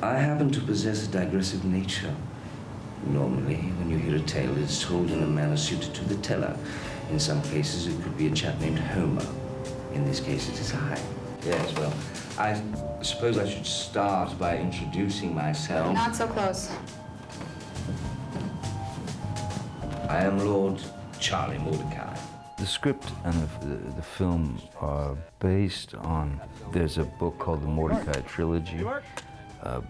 I happen to possess a digressive nature. Normally, when you hear a tale, it's told in a manner suited to the teller. In some cases, it could be a chap named Homer. In this case, it is I. Yes, well, I suppose I should start by introducing myself. Not so close. I am Lord Charlie Mordecai. The script and the film are based on, there's a book called the Mordecai Trilogy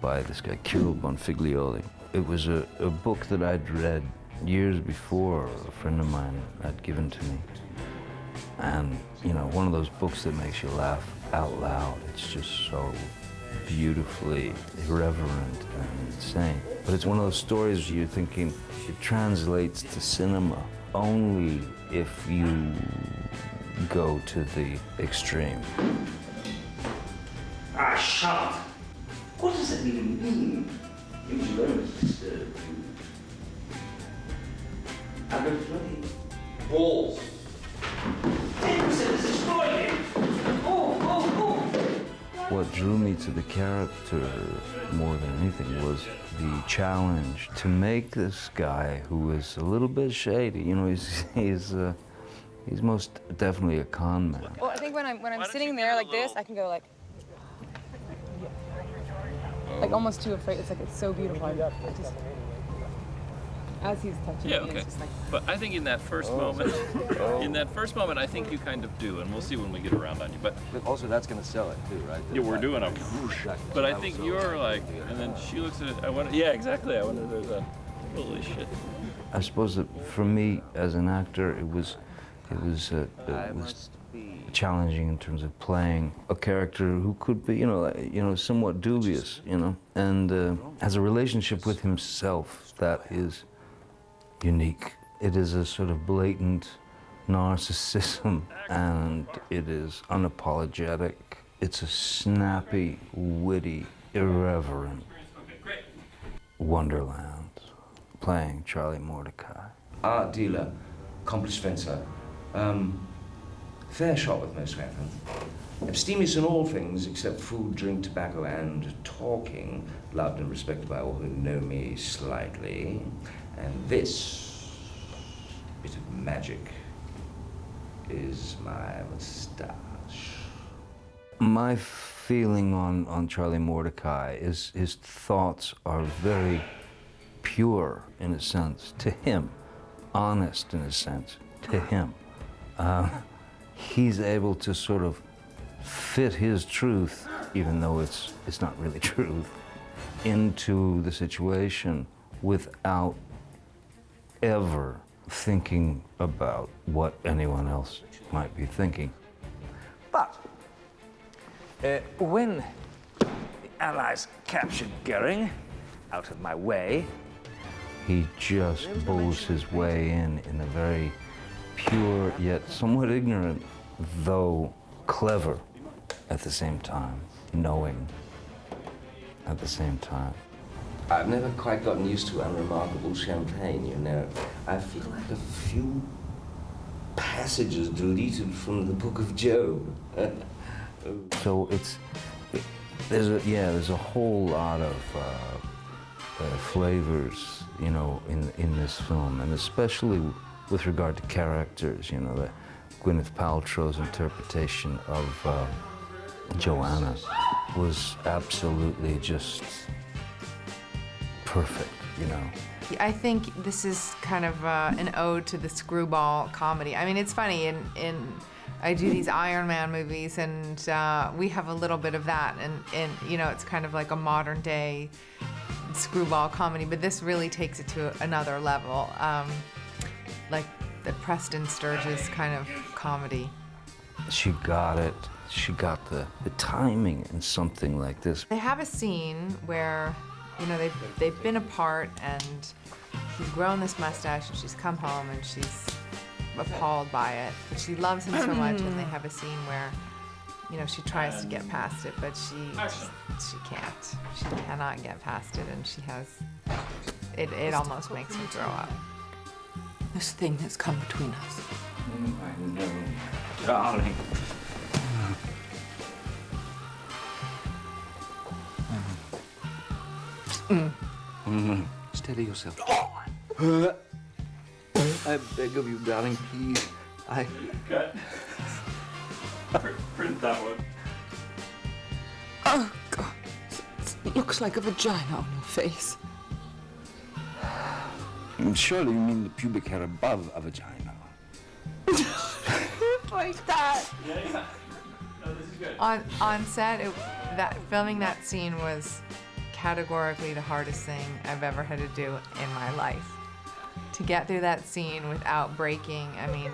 by this guy, Kirill Bonfiglioli. It was a book that I'd read years before a friend of mine had given to me. And, you know, one of those books that makes you laugh out loud. It's just so beautifully irreverent and insane. But it's one of those stories you're thinking, it translates to cinema only if you go to the extreme. Ah, shut up! What does that even mean? Use your own disturb you. I've got bloody balls. What drew me to the character more than anything was the challenge to make this guy who is a little bit shady. You know, he's most definitely a con man. Well, I think when I'm sitting there like this, I can go like almost too afraid. It's like it's so beautiful. I just, as he's touching me, it's just like. But I think in that first moment, I think you kind of do, and we'll see when we get around on you. But also, that's going to sell it too, right? yeah, we're doing a whoosh. But I think you're like, and then she looks at it. I wonder. Yeah, exactly. I wonder. There's a holy shit. I suppose that for me as an actor, it was challenging in terms of playing a character who could be, somewhat dubious, and has a relationship with himself that is unique. It is a sort of blatant narcissism, and it is unapologetic. It's a snappy, witty, irreverent wonderland, playing Charlie Mordecai. Art dealer, accomplished fencer, fair shot with most weapons. Abstemious in all things except food, drink, tobacco, and talking. Loved and respected by all who know me slightly. And this bit of magic is my mustache. My feeling on Charlie Mordecai is his thoughts are very pure in a sense to him, honest in a sense to him. He's able to sort of fit his truth, even though it's not really truth, into the situation without ever thinking about what anyone else might be thinking. But when the Allies captured Goering, out of my way, he just bulls his way in a very pure yet somewhat ignorant, though clever at the same time, knowing at the same time. I've never quite gotten used to unremarkable champagne, you know. I feel like a few passages deleted from the Book of Job. So there's a whole lot of flavors, in this film, and especially with regard to characters, the Gwyneth Paltrow's interpretation of Joanna was absolutely just perfect, I think this is kind of an ode to the screwball comedy. I mean, it's funny, I do these Iron Man movies, and we have a little bit of that, and it's kind of like a modern day screwball comedy, but this really takes it to another level, like the Preston Sturges kind of comedy. She got it. She got the timing in something like this. They have a scene where, they've been apart, and he's grown this mustache, and she's come home, and she's appalled by it, but she loves him so much, and they have a scene where, she tries to get past it, but she can't. She cannot get past it, and she has, it almost makes me throw up. This thing that's come between us. I know, darling. Steady yourself. I beg of you, darling, please. Cut. Print that one. Oh, God. It looks like a vagina on your face. Surely you mean the pubic hair above a vagina. Like that. Yeah. No, this is good. On set, filming that scene was categorically the hardest thing I've ever had to do in my life. To get through that scene without breaking, I mean,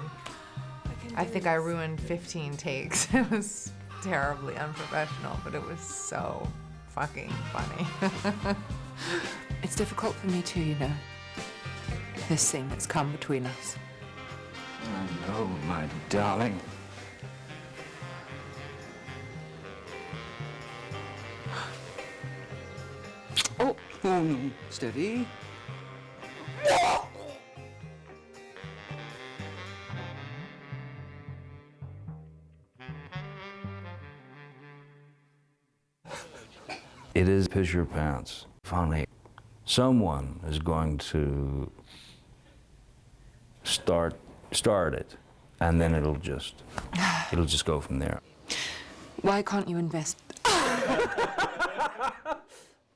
I think I ruined 15 takes. It was terribly unprofessional, but it was so fucking funny. It's difficult for me too, you know. This thing that's come between us. I know, my darling. Oh, no, steady. It is piss your pants funny. Someone is going to start it, and then it'll just go from there. Why can't you invest?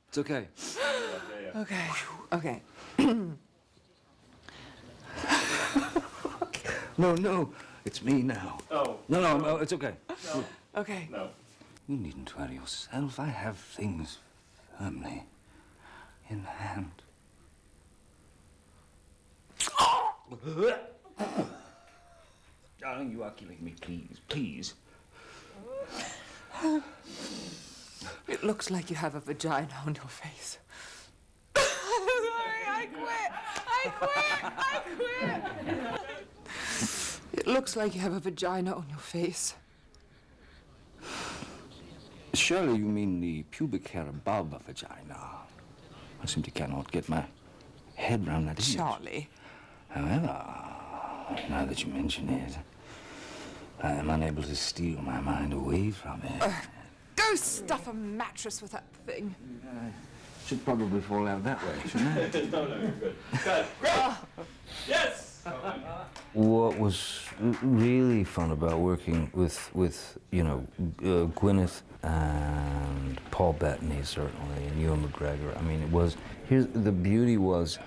It's okay. Okay. Okay. No, it's me now. Oh. No, it's okay. No. Okay. No. You needn't worry yourself. I have things firmly in hand. Darling, you are killing me. Please. It looks like you have a vagina on your face. Sorry, I quit. It looks like you have a vagina on your face. Surely you mean the pubic hair above a vagina. I simply cannot get my head round that image. Charlie. However, now that you mention it, I am unable to steal my mind away from it. Go stuff a mattress with that thing. Should probably fall out that way, shouldn't I? No, you're good. Cut. Yes! What was really fun about working with Gwyneth and Paul Bettany certainly, and Ewan McGregor. I mean, the beauty was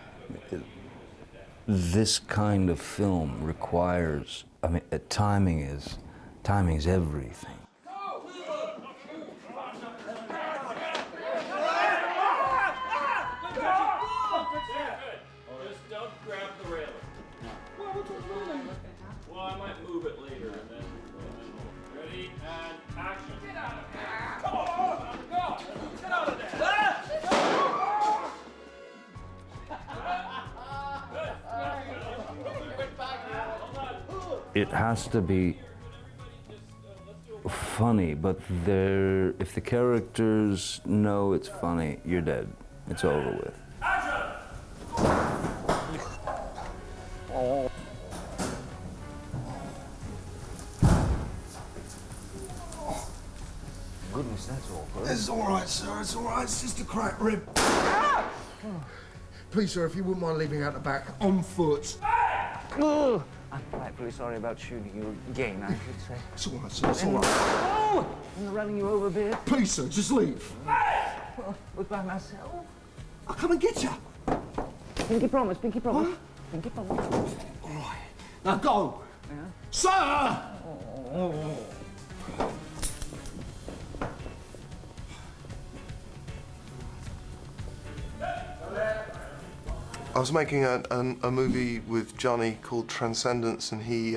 this kind of film requires. I mean, timing is everything. Just don't grab the railing. Well, I might move it later and then ready and action. Get out of here! Come on! Go! Get out of there! It has to be funny, but if the characters know it's funny, you're dead. It's over with. Goodness, that's awkward. It's all right, sir. It's all right. It's just a cracked rib. Please, sir, if you wouldn't mind leaving out the back on foot. I'm frightfully sorry about shooting you again, I should say. It's all right, sir. It's all right. Oh! I'm running you over a bit. Please, sir, just leave. Was by myself. I'll come and get you. Pinky promise, pinky promise. Huh? Pinky promise. All right. Now go. Yeah? Sir! I was making a movie with Johnny called Transcendence, and he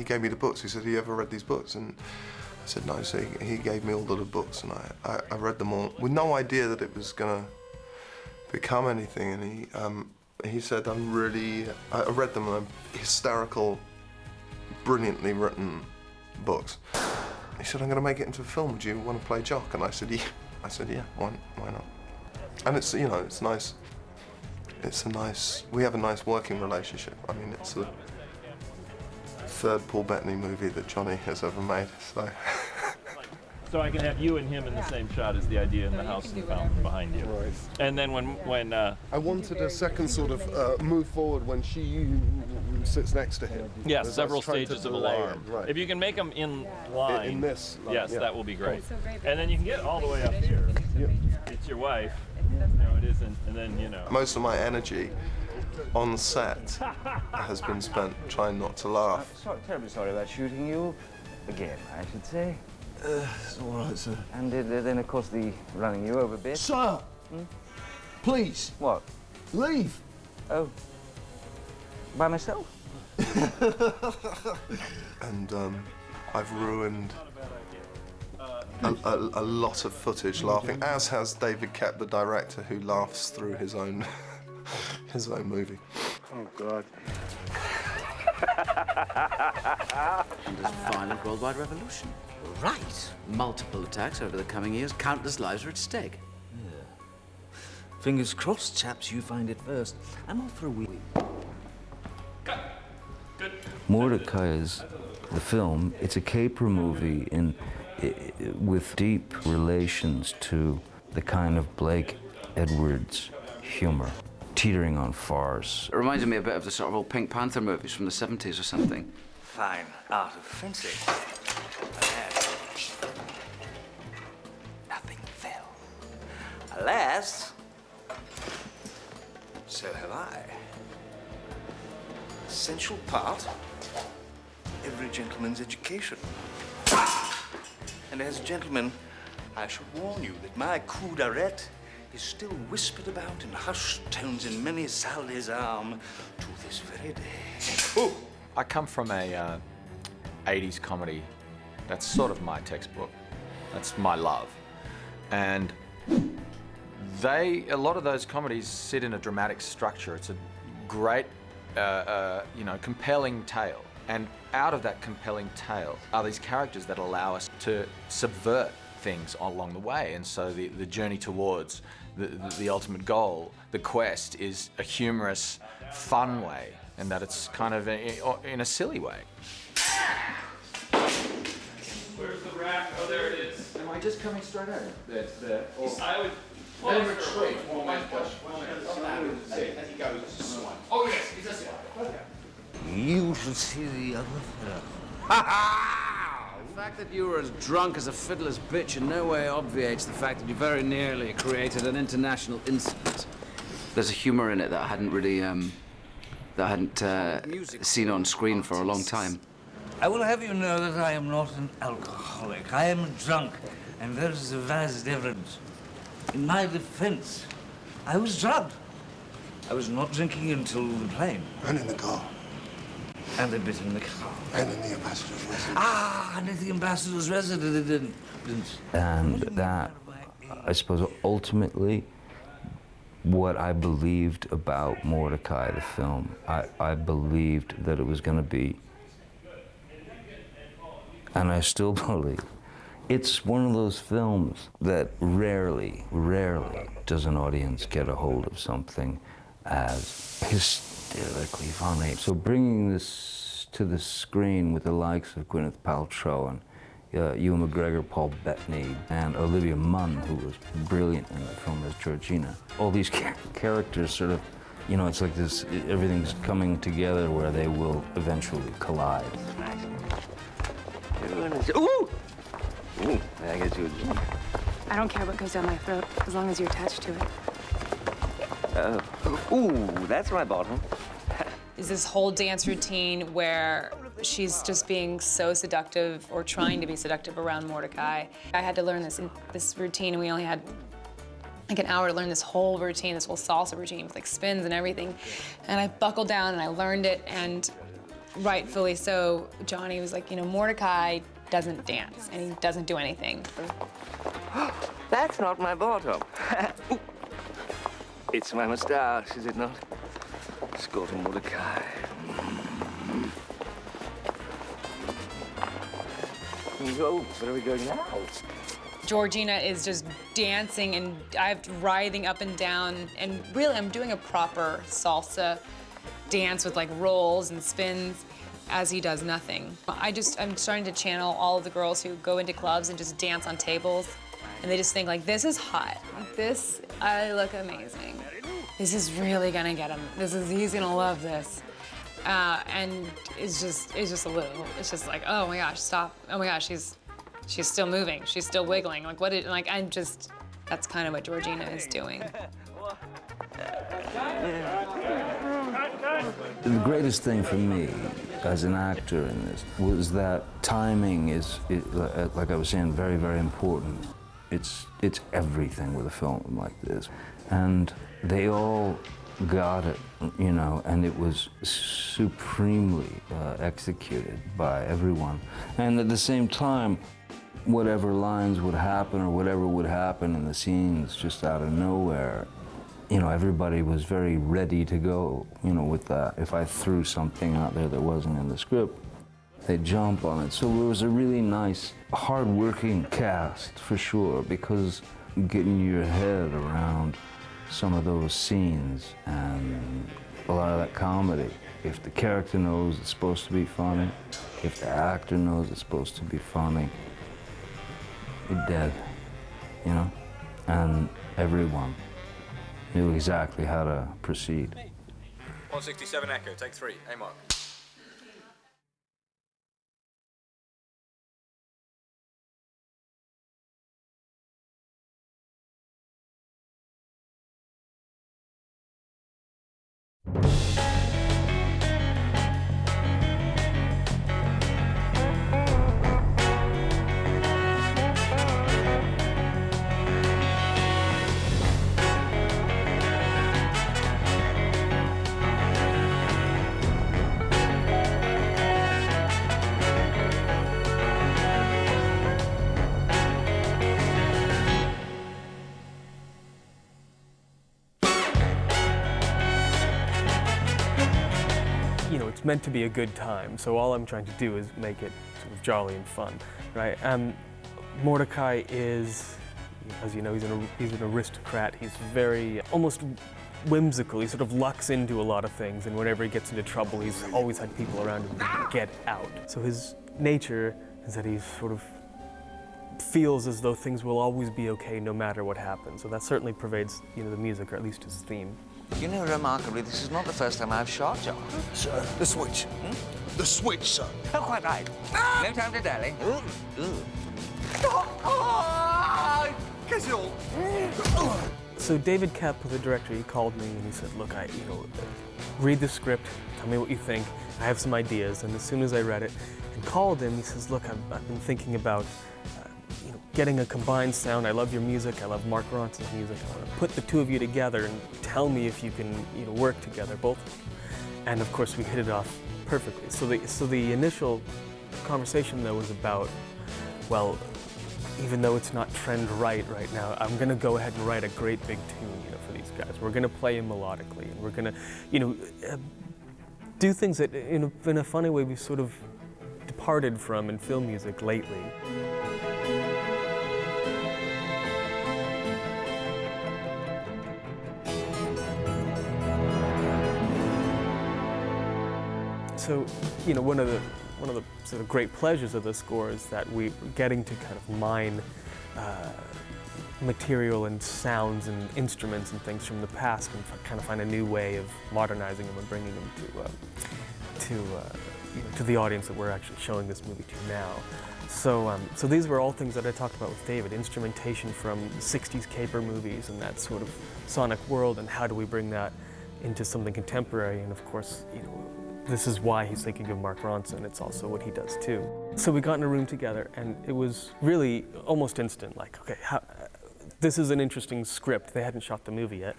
gave me the books. He said, "Have you ever read these books?" And I said, "No." So he gave me all of the books, and I read them all with no idea that it was gonna become anything. And he said, I read them, and they're hysterical, brilliantly written books. He said, "I'm gonna make it into a film. Would you want to play Jock?" And I said, "Yeah." Why not? And it's it's nice. We have a nice working relationship. I mean, it's the third Paul Bettany movie that Johnny has ever made, so. So I can have you and him in the same shot is the idea in the house and the fountain behind you. Right. And then when I wanted a second sort of move forward when she sits next to him. yeah, There's several like trying to stages of delay alarm. it, right. If you can make them in line, In this, like, yes, yeah. that will be great. So great. And then you can get all the way up here. Yeah. It's your wife. No, it isn't. And then Most of my energy on set has been spent trying not to laugh. Terribly sorry about shooting you. Again, I should say. It's all right, sir. And then, of course, the running you over bit. Sir! Please, What? leave! Oh. By myself? And I've ruined a lot of footage laughing, as has David Kep, the director, who laughs through his own his own movie. Oh, God. And this violent worldwide revolution. Right. Multiple attacks over the coming years. Countless lives are at stake. Fingers crossed, chaps, you find it first. I'm off for a week. good. Mordecai is the film. It's a caper movie with deep relations to the kind of Blake Edwards humor, teetering on farce. It reminded me a bit of the sort of old Pink Panther movies from the 70s or something. Fine art of fencing. Nothing fell. Alas, so have I. Essential part, every gentleman's education. And as a gentleman, I should warn you that my coup d'arrêt is still whispered about in hushed tones in many Sally's arm to this very day. Ooh. I come from a 80s comedy. That's sort of my textbook. That's my love. And a lot of those comedies sit in a dramatic structure. It's a great, compelling tale. And out of that compelling tale are these characters that allow us to subvert things along the way. And so the journey towards the ultimate goal, the quest, is a humorous, fun way, and that it's kind of in a silly way. Where's the rack? Oh, there it is. Am I just coming straight out? That's there. I would. Then retreat. Oh yes, he's this one. You should see the other fellow. The fact that you were as drunk as a fiddler's bitch in no way obviates the fact that you very nearly created an international incident. There's a humor in it that I hadn't really, seen on screen for a long time. I will have you know that I am not an alcoholic. I am drunk, and there is a vast difference. In my defense, I was drugged. I was not drinking until the plane. And in the car. And a bit in the car. And in the ambassador's residence. And at the ambassador's residence. And that, I suppose, ultimately, what I believed about Mordecai, the film. I believed that it was going to be, and I still believe, it's one of those films that rarely does an audience get a hold of something as hysterically funny. So bringing this to the screen with the likes of Gwyneth Paltrow and Ewan McGregor, Paul Bettany, and Olivia Munn, who was brilliant in the film as Georgina. All these characters sort of, it's like this, everything's coming together where they will eventually collide. Ooh! Ooh, I get you. I don't care what goes down my throat, as long as you're attached to it. Ooh, that's my bottom. Is this whole dance routine where she's just being so seductive or trying to be seductive around Mordecai. I had to learn this routine, and we only had like an hour to learn this whole routine, this whole salsa routine with like spins and everything. And I buckled down and I learned it, and rightfully so, Johnny was like, Mordecai doesn't dance and he doesn't do anything. That's not my bottom. It's my moustache, is it not? Scott and Mordecai. Oh, where are we going now? Georgina is just dancing and I'm writhing up and down, and really I'm doing a proper salsa dance with like rolls and spins. as he does nothing. I'm starting to channel all of the girls who go into clubs and just dance on tables, and they just think like, this is hot. I look amazing. This is really gonna get him. He's gonna love this. And it's just like, oh my gosh, stop. Oh my gosh, she's still moving. She's still wiggling. Like that's kind of what Georgina is doing. The greatest thing for me as an actor in this was that timing is, like I was saying, very, very important. It's everything with a film like this. And they all got it, you know, and it was supremely executed by everyone. And at the same time, whatever lines would happen or whatever would happen in the scenes just out of nowhere, you know, everybody was very ready to go, you know, with that. If I threw something out there that wasn't in the script, they'd jump on it. So it was a really nice, hard-working cast, for sure, because getting your head around some of those scenes and a lot of that comedy. If the character knows it's supposed to be funny, if the actor knows it's supposed to be funny, you're dead, you know? And everyone knew exactly how to proceed. 167 Echo, take 3, A mark. It's meant to be a good time, so all I'm trying to do is make it sort of jolly and fun, right? Mordecai is, as you know, he's an aristocrat. He's very, almost whimsical. He sort of lucks into a lot of things, and whenever he gets into trouble, he's always had people around him to get out. So his nature is that he sort of feels as though things will always be okay no matter what happens. So that certainly pervades, you know, the music, or at least his theme. You know, remarkably, this is not the first time I've shot John. Sir, the switch. The switch, sir. Oh, quite right. No time to dally. So David Koepp, the director, he called me and he said, look, read the script, tell me what you think. I have some ideas. And as soon as I read it and called him, he says, look, I've been thinking about getting a combined sound. I love your music. I love Mark Ronson's music. I want to put the two of you together and tell me if you can, work together, both of you. And of course, we hit it off perfectly. So the initial conversation though was about, well, even though it's not trend right now, I'm going to go ahead and write a great big tune, for these guys. We're going to play them melodically, and we're going to, do things that, in a funny way, we've sort of departed from in film music lately. So, one of the sort of great pleasures of the score is that we're getting to kind of mine material and sounds and instruments and things from the past and kind of find a new way of modernizing them and bringing them to the audience that we're actually showing this movie to now. So these were all things that I talked about with David, instrumentation from the 60s caper movies and that sort of sonic world, and how do we bring that into something contemporary. And of course, this is why he's thinking of Mark Ronson. It's also what he does too. So we got in a room together, and it was really almost instant, like, okay, this is an interesting script. They hadn't shot the movie yet.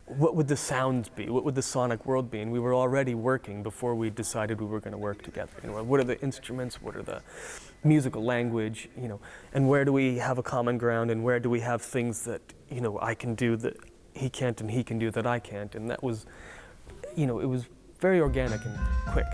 What would the sounds be? What would the sonic world be? And we were already working before we decided we were going to work together. What are the instruments? What are the musical language? And where do we have a common ground? And where do we have things that I can do that he can't, and he can do that I can't? And that was, it was very organic and quick.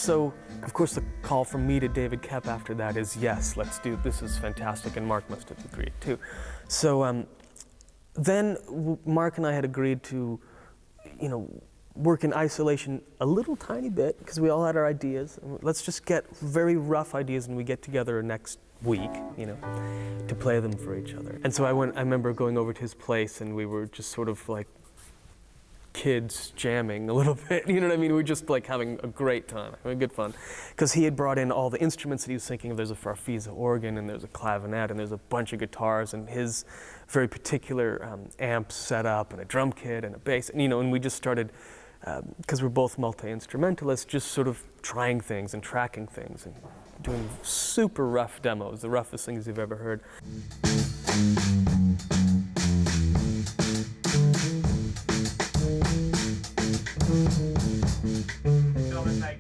so, of course, the call from me to David Koepp after that is, yes, let's do, this is fantastic, and Mark must have agreed too. So then Mark and I had agreed to, work in isolation a little tiny bit, because we all had our ideas. Let's just get very rough ideas, and we get together next week, to play them for each other. And so I remember going over to his place, and we were just sort of like kids jamming a little bit, you know what I mean? We were just like having a great time, having good fun. Because he had brought in all the instruments that he was thinking of. There's a Farfisa organ, and there's a clavinet, and there's a bunch of guitars, and his very particular amp set up, and a drum kit, and a bass, and, and we just started, because we're both multi-instrumentalists, just sort of trying things and tracking things and doing super rough demos, the roughest things you've ever heard.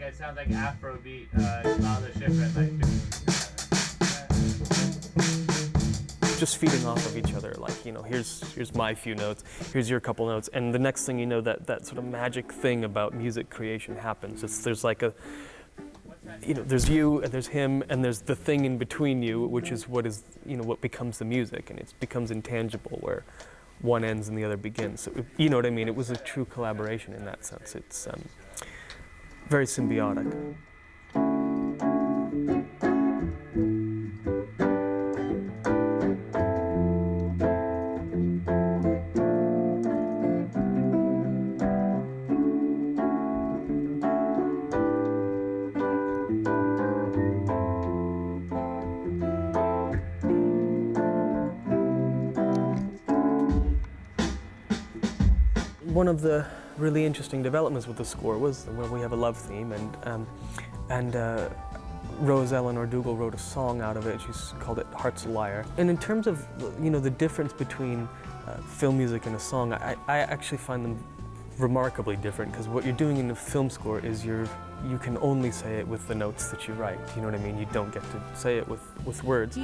It sounds like Afrobeat, Mothership at night. Just feeding off of each other, like, here's my few notes, here's your couple notes, and the next thing you know, that sort of magic thing about music creation happens. There's like a, there's you, and there's him, and there's the thing in between you, which is what becomes the music, and it becomes intangible, where one ends and the other begins. So, you know what I mean? It was a true collaboration in that sense. It's very symbiotic. One of the really interesting developments with the score was, we have a love theme, and Rose Eleanor Dougal wrote a song out of it. She's called it Heart's a Liar. And in terms of the difference between film music and a song, I actually find them remarkably different, because what you're doing in a film score is you can only say it with the notes that you write. You know what I mean? You don't get to say it with words.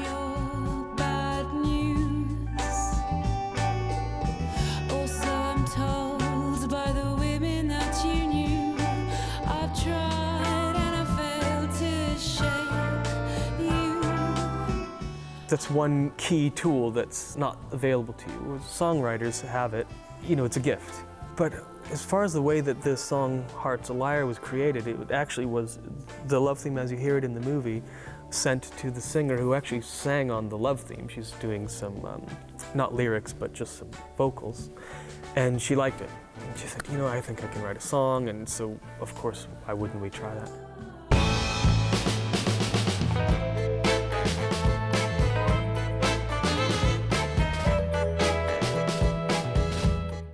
That's one key tool that's not available to you. Songwriters have it, it's a gift. But as far as the way that this song, Heart's a Liar, was created, it actually was the love theme as you hear it in the movie, sent to the singer who actually sang on the love theme. She's doing some, not lyrics, but just some vocals. And she liked it. And she said, I think I can write a song, and so, of course, why wouldn't we try that?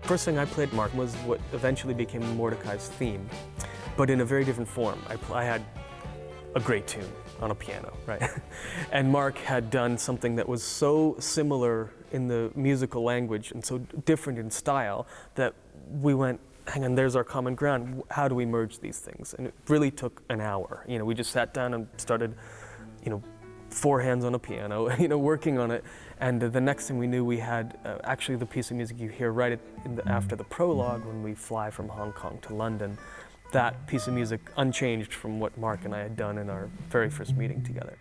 The first thing I played, Mark, was what eventually became Mordecai's theme, but in a very different form. I had a great tune on a piano, right? And Mark had done something that was so similar in the musical language and so different in style that we went, hang on, there's our common ground. How do we merge these things? And it really took an hour. We just sat down and started, 4 hands on a piano, working on it. And the next thing we knew, we had actually the piece of music you hear right after the prologue when we fly from Hong Kong to London. That piece of music unchanged from what Mark and I had done in our very first meeting together.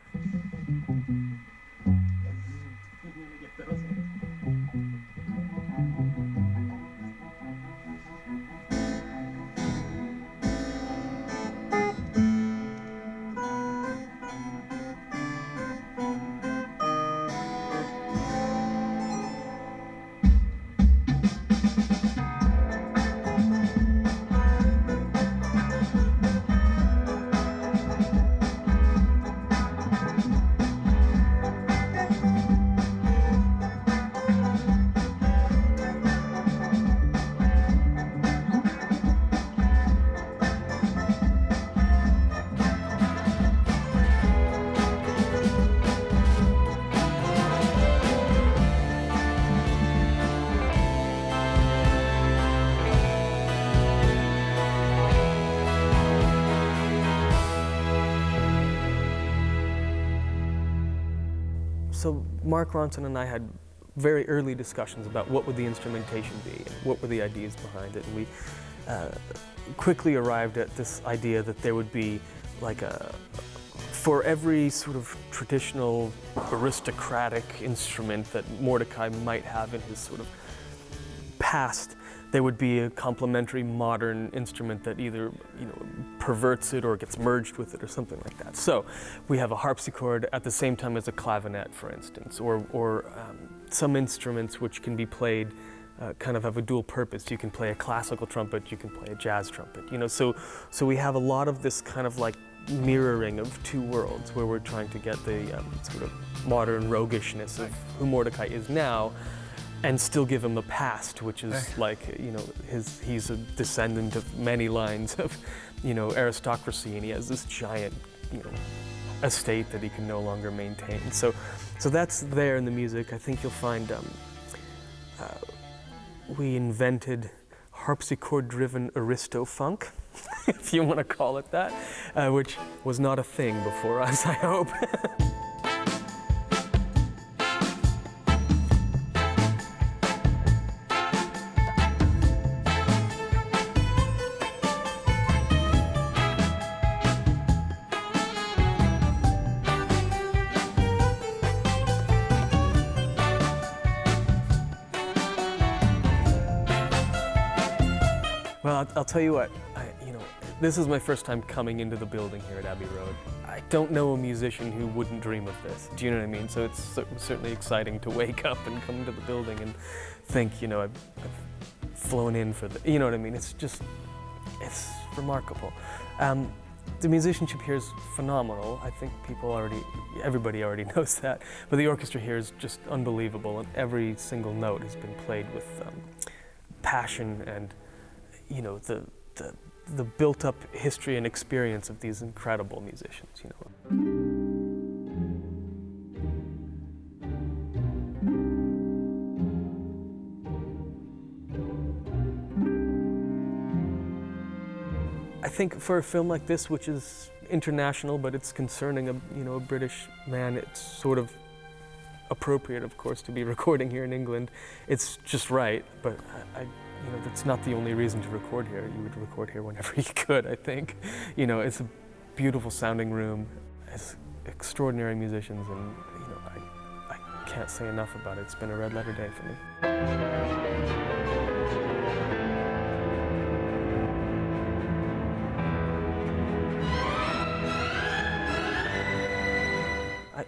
So Mark Ronson and I had very early discussions about what would the instrumentation be, and what were the ideas behind it. And we quickly arrived at this idea that there would be for every sort of traditional aristocratic instrument that Mordecai might have in his sort of past, there would be a complementary modern instrument that either, perverts it or gets merged with it or something like that. So we have a harpsichord at the same time as a clavinet, for instance, or some instruments which can be played kind of have a dual purpose. You can play a classical trumpet, you can play a jazz trumpet. So we have a lot of this kind of like mirroring of two worlds where we're trying to get the sort of modern roguishness of who Mordecai is now, and still give him a past, which is like, he's a descendant of many lines of, aristocracy, and he has this giant, estate that he can no longer maintain. So that's there in the music. I think you'll find we invented harpsichord-driven aristo-funk, if you want to call it that, which was not a thing before us, I hope. Well, I'll tell you what, this is my first time coming into the building here at Abbey Road. I don't know a musician who wouldn't dream of this. Do you know what I mean? So it's certainly exciting to wake up and come into the building and think, I've flown in for the, you know what I mean? It's remarkable. The musicianship here is phenomenal. I think everybody already knows that. But the orchestra here is just unbelievable, and every single note has been played with passion and, the built-up history and experience of these incredible musicians, I think for a film like this, which is international, but it's concerning a British man, it's sort of appropriate, of course, to be recording here in England. It's just right, but that's not the only reason to record here. You would record here whenever you could, I think. It's a beautiful sounding room. It's extraordinary musicians, and I can't say enough about it. It's been a red letter day for me.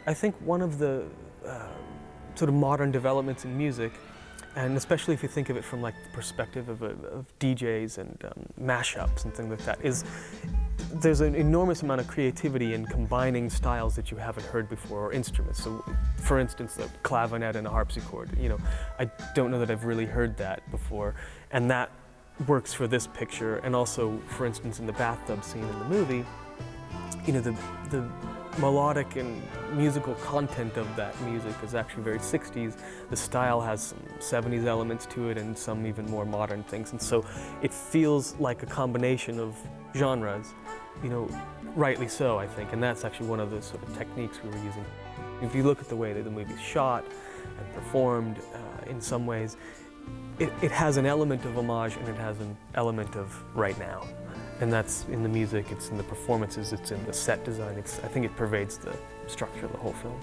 I think one of the sort of modern developments in music, and especially if you think of it from like the perspective of DJs and mashups and things like that, is there's an enormous amount of creativity in combining styles that you haven't heard before, or instruments. So, for instance, the clavinet and a harpsichord. I don't know that I've really heard that before, and that works for this picture. And also, for instance, in the bathtub scene in the movie, the melodic and musical content of that music is actually very 60s. The style has some 70s elements to it and some even more modern things. And so it feels like a combination of genres, rightly so, I think. And that's actually one of the sort of techniques we were using. If you look at the way that the movie's shot and performed, in some ways, it has an element of homage and it has an element of right now. And that's in the music, it's in the performances, it's in the set design. I think it pervades the structure of the whole film.